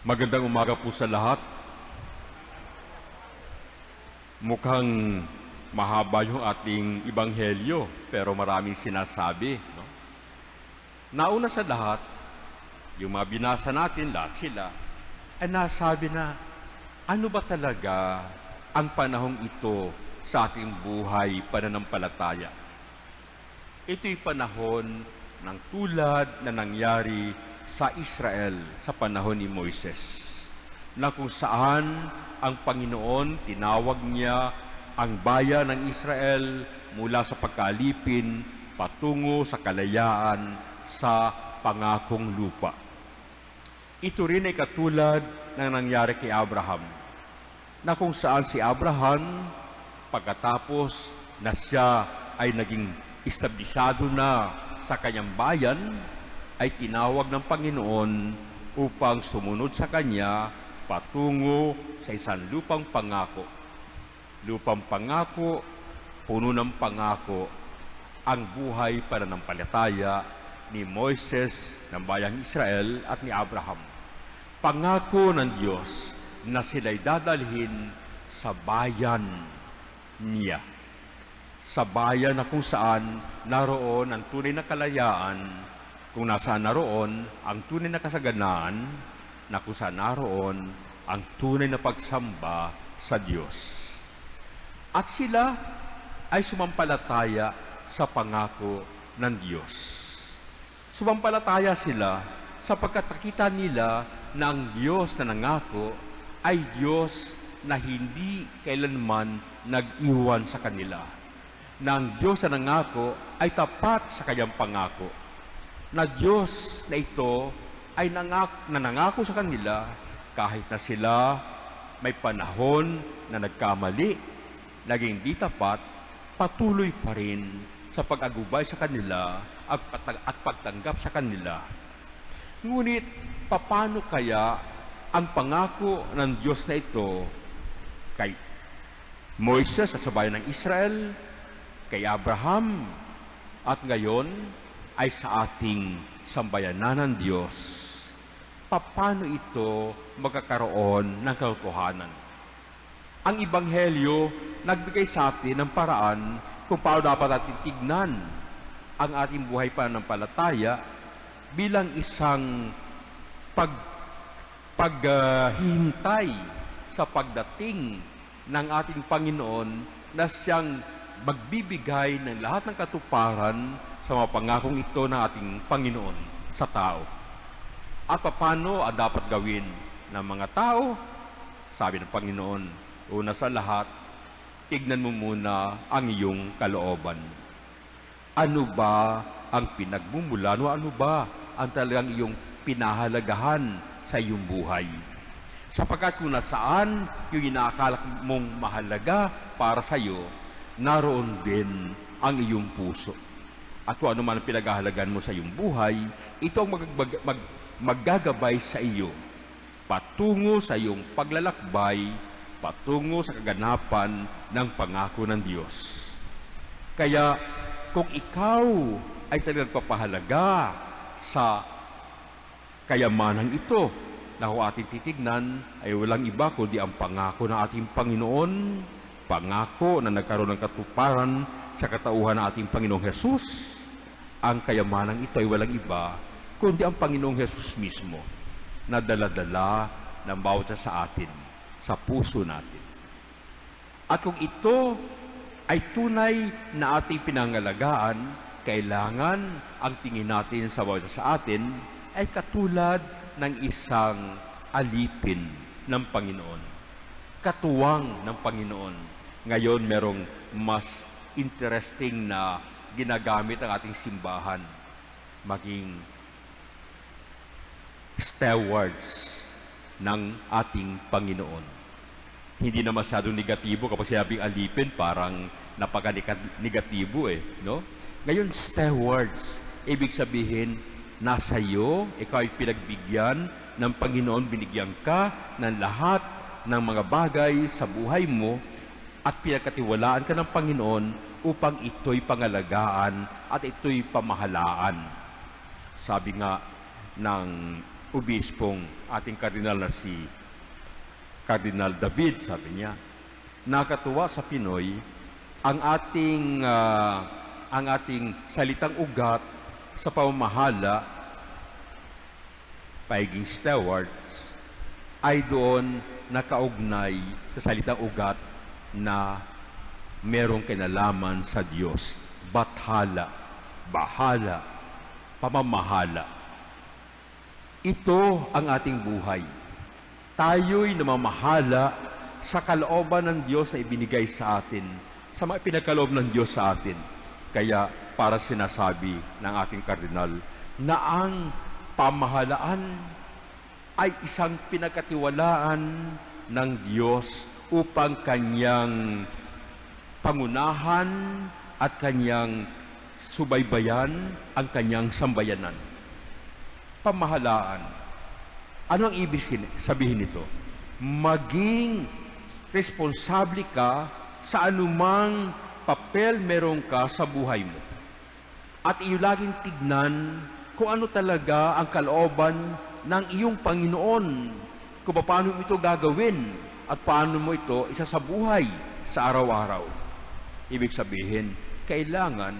Magandang umaga po sa lahat. Mukhang mahaba yung ating ibanghelyo, pero maraming sinasabi. No? Nauna sa lahat, yung mga binasa natin, lahat sila, ay nasabi na, ano ba talaga ang panahong ito sa ating buhay pananampalataya? Ito'y panahon ng tulad na nangyari sa Israel sa panahon ni Moises, na kung saan ang Panginoon tinawag niya ang bayan ng Israel mula sa pagkalipin patungo sa kalayaan sa pangakong lupa. Ito rin ay katulad ng nangyari kay Abraham, na kung saan si Abraham, pagkatapos na siya ay naging establisado na sa kanyang bayan, ay tinawag ng Panginoon upang sumunod sa Kanya patungo sa isang lupang pangako. Lupang pangako, puno ng pangako, ang buhay pananampalataya ni Moises ng bayang Israel at ni Abraham. Pangako ng Diyos na sila'y dadalhin sa bayan niya. Sa bayan na kung saan naroon ang tunay na kalayaan, kung nasaan naroon ang tunay na kasaganaan, na kung saan naroon ang tunay na pagsamba sa Diyos. At sila ay sumampalataya sa pangako ng Diyos. Sumampalataya sila sapagkat nakita nila na ang Diyos na nangako ay Diyos na hindi kailanman nag-iwan sa kanila. Na ang Diyos na nangako ay tapat sa kanyang pangako. Na Diyos na ito ay nangako sa kanila kahit na sila may panahon na nagkamali, naging di tapat, patuloy pa rin sa pag-agubay sa kanila at pagtanggap sa kanila. Ngunit, paano kaya ang pangako ng Diyos na ito kay Moises at sa bayan ng Israel, kay Abraham, at ngayon ay sa ating sambayanan ng Diyos? Paano ito magkakaroon ng katotohanan? Ang Ibanghelyo nagbigay sa atin ng paraan kung paano dapat natin tignan ang ating buhay pananampalataya bilang isang paghihintay sa pagdating ng ating Panginoon na siyang magbibigay ng lahat ng katuparan sa mga pangakong ito ng ating Panginoon sa tao. At paano ang dapat gawin ng mga tao? Sabi ng Panginoon, una sa lahat, tignan mo muna ang iyong kalooban. Ano ba ang pinagmumulan o ano ba ang talagang iyong pinahalagahan sa iyong buhay? Sapagkat kung nasaan yung inaakala mong mahalaga para sa iyo, naroon din ang iyong puso. At kung ano man ang pinaghahalagahan mo sa iyong buhay, ito ang maggagabay sa iyo patungo sa iyong paglalakbay, patungo sa kaganapan ng pangako ng Diyos. Kaya kung ikaw ay talagang papahalaga sa kayamanan ito, na kung ating titignan ay walang iba kundi ang pangako ng ating Panginoon, pangako na nagkaroon ng katuparan sa katauhan ng ating Panginoong Hesus. Ang kayamanang ito ay walang iba kundi ang Panginoong Hesus mismo na dala-dala ng bawat sa atin, sa puso natin. At kung ito ay tunay na ating pinangalagaan, kailangan ang tingin natin sa bawat sa atin ay katulad ng isang alipin ng Panginoon, katuwang ng Panginoon. Ngayon, merong mas interesting na ginagamit ang ating simbahan, maging stewards ng ating Panginoon. Hindi na masyadong negatibo kapag sinabing alipin, parang napaka-negatibo no? Ngayon, stewards, ibig sabihin, nasa iyo, ikaw ay pinagbigyan ng Panginoon, binigyan ka ng lahat ng mga bagay sa buhay mo at pinagkatiwalaan ka ng Panginoon upang ito'y pangalagaan at ito'y pamahalaan. Sabi nga ng obispong ating kardinal na si Cardinal David, sabi niya, nakatuwa sa Pinoy ang ating salitang ugat sa pamamahala, pagiging stewards, ay doon nakaugnay sa salitang ugat na merong kinalaman sa Diyos. Bathala, bahala, pamamahala. Ito ang ating buhay. Tayo'y namamahala sa kalooban ng Diyos na ibinigay sa atin, sa mga pinagkaloob ng Diyos sa atin. Kaya para sinasabi ng ating kardinal na ang pamahalaan ay isang pinagkatiwalaan ng Diyos upang kanyang pangunahan at kanyang subaybayan ang kanyang sambayanan. Pamahalaan. Ano ang ibig sabihin nito? Maging responsable ka sa anumang papel meron ka sa buhay mo. At iyo laging tignan kung ano talaga ang kalooban ng iyong Panginoon, kung paano mo ito gagawin at paano mo ito isasabuhay sa araw-araw. Ibig sabihin, kailangan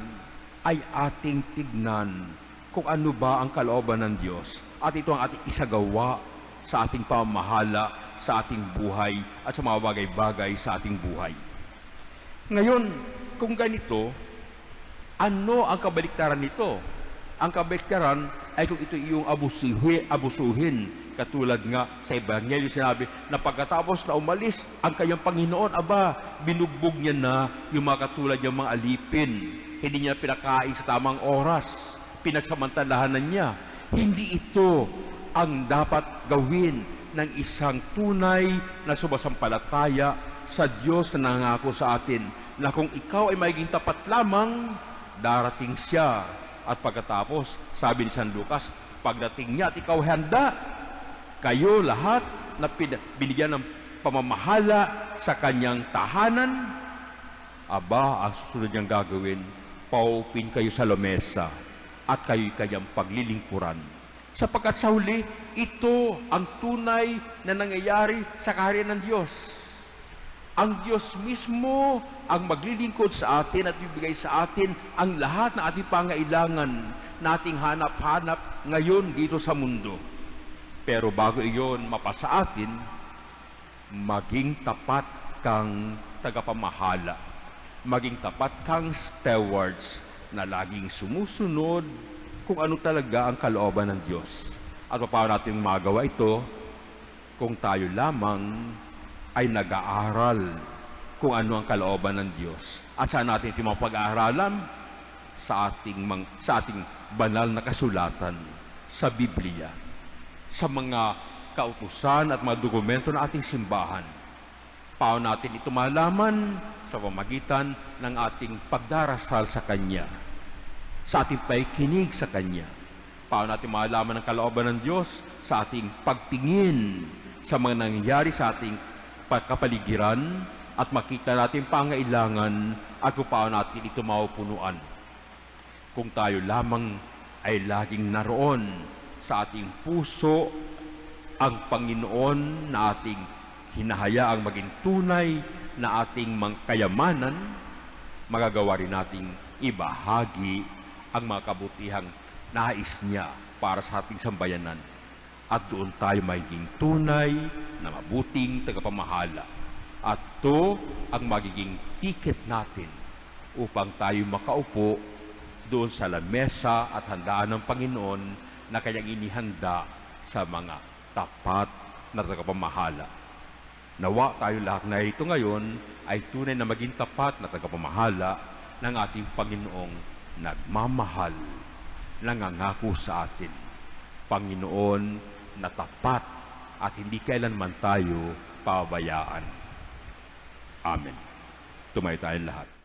ay ating tignan kung ano ba ang kalooban ng Diyos at ito ang ating isagawa sa ating pamamahala, sa ating buhay at sa mga bagay-bagay sa ating buhay. Ngayon, kung ganito, ano ang kabaliktaran nito? Ang kabaliktaran ay kung ito iyong abusuhin. Katulad nga sa Ebanghelyo sinabi na pagkatapos na umalis ang kanyang Panginoon, binugbog niya na yung mga katulad niyang mga alipin. Hindi niya pinakain sa tamang oras. Pinagsamantalahanan niya. Hindi ito ang dapat gawin ng isang tunay na sumasampalataya sa Diyos na nangako sa atin na kung ikaw ay magiging tapat lamang, darating siya. At pagkatapos, sabi ni San Lucas, pagdating niya at ikaw handa, kayo lahat na binigyan ng pamamahala sa kanyang tahanan, ang susunod niyang gagawin, paupin kayo sa lamesa at kayo'y kanyang paglilingkuran. Sapagkat sa huli, ito ang tunay na nangyayari sa kaharian ng Diyos. Ang Diyos mismo ang maglilingkod sa atin at bibigay sa atin ang lahat ng ating pangailangan na ating hanap-hanap ngayon dito sa mundo. Pero bago iyon mapasa atin, maging tapat kang tagapamahala. Maging tapat kang stewards na laging sumusunod kung ano talaga ang kalooban ng Diyos. At paano natin magawa ito kung tayo lamang ay nag-aaral kung ano ang kalooban ng Diyos. At saan natin ito mapag-aaralan? Sa ating banal na kasulatan, sa Biblia, sa mga kautusan at mga dokumento ng ating simbahan. Paano natin ito malaman? Sa pamagitan ng ating pagdarasal sa Kanya, sa ating pakikinig sa Kanya. Paano natin malaman ang kalooban ng Diyos? Sa ating pagtingin sa mga nangyayari sa ating kapaligiran at makita natin pangailangan at kung paano natin ito mapupunuan. Kung tayo lamang ay laging naroon sa ating puso ang Panginoon na ating hinahayaang maging tunay na ating kayamanan, magagawa rin nating ibahagi ang mga kabutihang nais niya para sa ating sambayanan. At doon tayo magiging tunay na mabuting tagapamahala. At ito ang magiging ticket natin upang tayo makaupo doon sa lamesa at handaan ng Panginoon na kanyang inihanda sa mga tapat na tagapamahala. Nawa tayo lahat na ito ngayon ay tunay na maging tapat na tagapamahala ng ating Panginoong nagmamahal, nangangako sa atin. Panginoon na tapat at hindi kailanman tayo pabayaan. Amen. Tumayo tayong lahat.